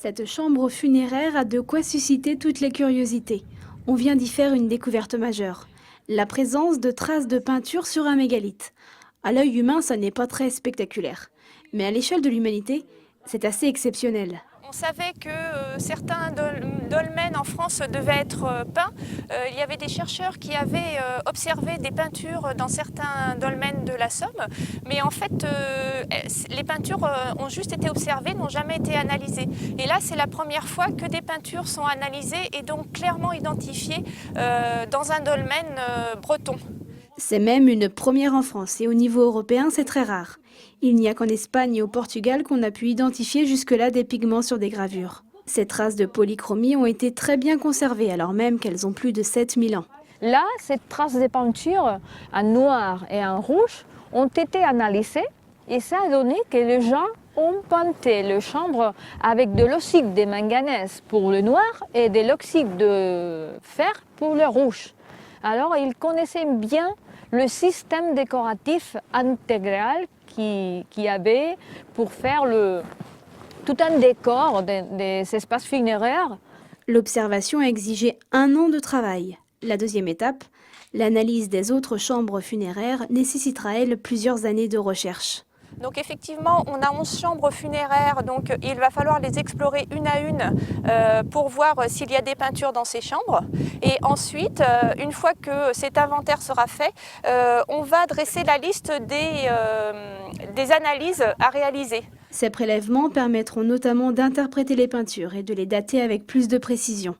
Cette chambre funéraire a de quoi susciter toutes les curiosités. On vient d'y faire une découverte majeure. La présence de traces de peinture sur un mégalithe. À l'œil humain, ça n'est pas très spectaculaire. Mais à l'échelle de l'humanité, c'est assez exceptionnel. On savait que certains dolmens en France devaient être peints. Il y avait des chercheurs qui avaient observé des peintures dans certains dolmens de la Somme, mais en fait, les peintures ont juste été observées, n'ont jamais été analysées. Et là, c'est la première fois que des peintures sont analysées et donc clairement identifiées dans un dolmen breton. C'est même une première en France et au niveau européen, c'est très rare. Il n'y a qu'en Espagne et au Portugal qu'on a pu identifier jusque-là des pigments sur des gravures. Ces traces de polychromie ont été très bien conservées alors même qu'elles ont plus de 7000 ans. Là, ces traces de peinture en noir et en rouge ont été analysées et ça a donné que les gens ont peinté les chambres avec de l'oxyde de manganèse pour le noir et de l'oxyde de fer pour le rouge. Alors, ils connaissaient bien le système décoratif intégral qu'il y avait pour faire tout un décor des espaces funéraires. L'observation a exigé 1 an de travail. La deuxième étape, l'analyse des autres chambres funéraires, nécessitera, elle, plusieurs années de recherche. Donc effectivement, on a 11 chambres funéraires, donc il va falloir les explorer une à une pour voir s'il y a des peintures dans ces chambres. Et ensuite, une fois que cet inventaire sera fait, on va dresser la liste des analyses à réaliser. Ces prélèvements permettront notamment d'interpréter les peintures et de les dater avec plus de précision.